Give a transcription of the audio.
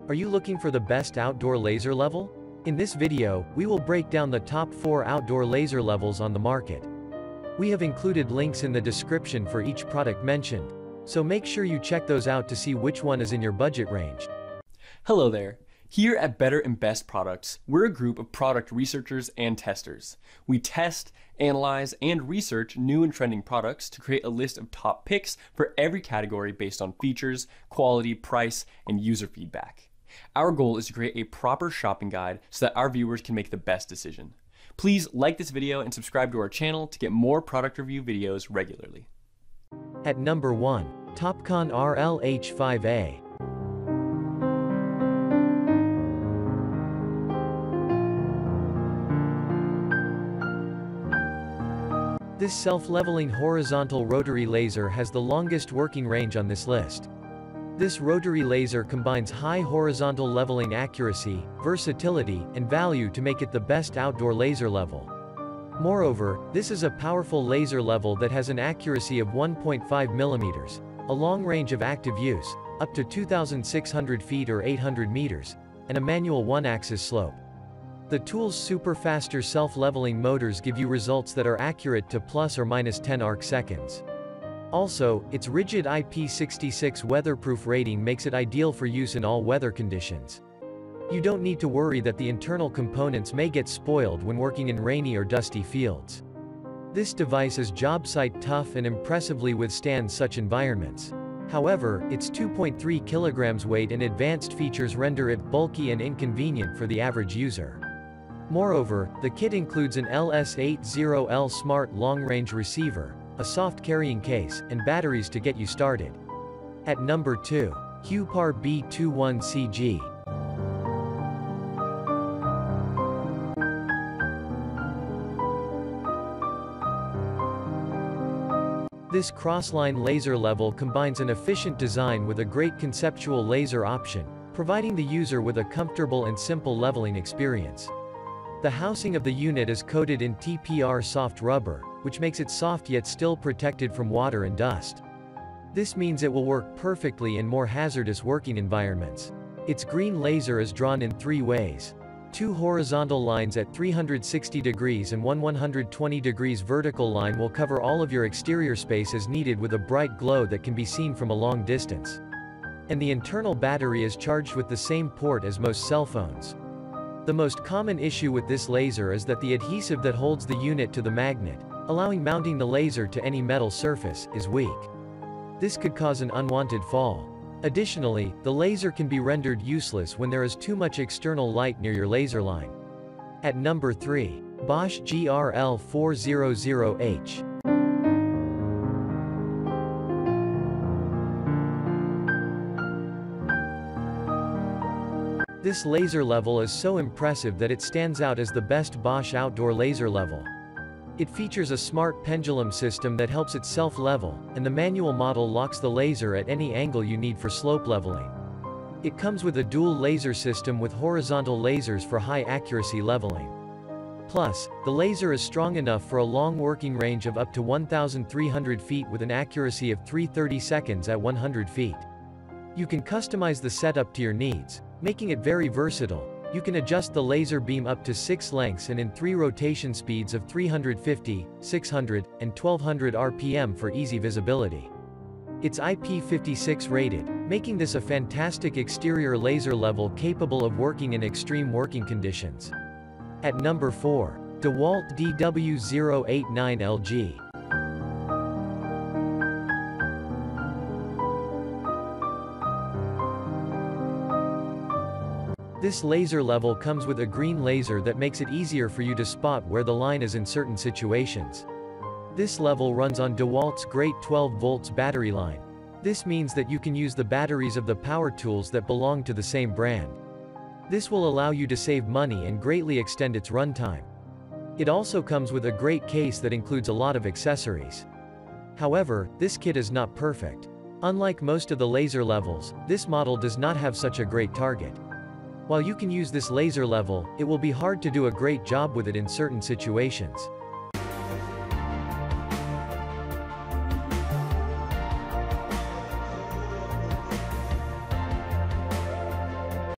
Are you looking for the best outdoor laser level? In this video, we will break down the top 4 outdoor laser levels on the market. We have included links in the description for each product mentioned, so make sure you check those out to see which one is in your budget range. Hello there. Here at Better and Best Products, we're a group of product researchers and testers. We test, analyze, and research new and trending products to create a list of top picks for every category based on features, quality, price, and user feedback. Our goal is to create a proper shopping guide so that our viewers can make the best decision. Please like this video and subscribe to our channel to get more product review videos regularly. At number 1, Topcon RLH5A. This self-leveling horizontal rotary laser has the longest working range on this list. This rotary laser combines high horizontal leveling accuracy, versatility, and value to make it the best outdoor laser level. Moreover, this is a powerful laser level that has an accuracy of 1.5 mm, a long range of active use, up to 2,600 feet or 800 meters, and a manual 1-axis slope. The tool's super faster self-leveling motors give you results that are accurate to plus or minus 10 arc seconds. Also, its rigid IP66 weatherproof rating makes it ideal for use in all weather conditions. You don't need to worry that the internal components may get spoiled when working in rainy or dusty fields. This device is job site tough and impressively withstands such environments. However, its 2.3 kilograms weight and advanced features render it bulky and inconvenient for the average user. Moreover, the kit includes an LS80L smart long-range receiver, a soft carrying case, and batteries to get you started. At number 2, Huepar B21CG. This crossline laser level combines an efficient design with a great conceptual laser option, providing the user with a comfortable and simple leveling experience. The housing of the unit is coated in TPR soft rubber, which makes it soft yet still protected from water and dust. This means it will work perfectly in more hazardous working environments. Its green laser is drawn in 3 ways. 2 horizontal lines at 360 degrees and one 120 degrees vertical line will cover all of your exterior space as needed with a bright glow that can be seen from a long distance. And the internal battery is charged with the same port as most cell phones. The most common issue with this laser is that the adhesive that holds the unit to the magnet, allowing mounting the laser to any metal surface, is weak. This could cause an unwanted fall. Additionally, the laser can be rendered useless when there is too much external light near your laser line. At number 3, BOSCH GRL400H. This laser level is so impressive that it stands out as the best BOSCH outdoor laser level. It features a smart pendulum system that helps it self-level, and the manual model locks the laser at any angle you need for slope leveling. It comes with a dual laser system with horizontal lasers for high accuracy leveling. Plus, the laser is strong enough for a long working range of up to 1,300 feet with an accuracy of 3/30 seconds at 100 feet. You can customize the setup to your needs, making it very versatile. You can adjust the laser beam up to 6 lengths and in 3 rotation speeds of 350, 600, and 1200 RPM for easy visibility. It's IP56 rated, making this a fantastic exterior laser level capable of working in extreme working conditions. At number 4, DEWALT DW089LG. This laser level comes with a green laser that makes it easier for you to spot where the line is in certain situations. This level runs on DEWALT's great 12 volts battery line. This means that you can use the batteries of the power tools that belong to the same brand. This will allow you to save money and greatly extend its runtime. It also comes with a great case that includes a lot of accessories. However, this kit is not perfect. Unlike most of the laser levels, this model does not have such a great target. While you can use this laser level, it will be hard to do a great job with it in certain situations.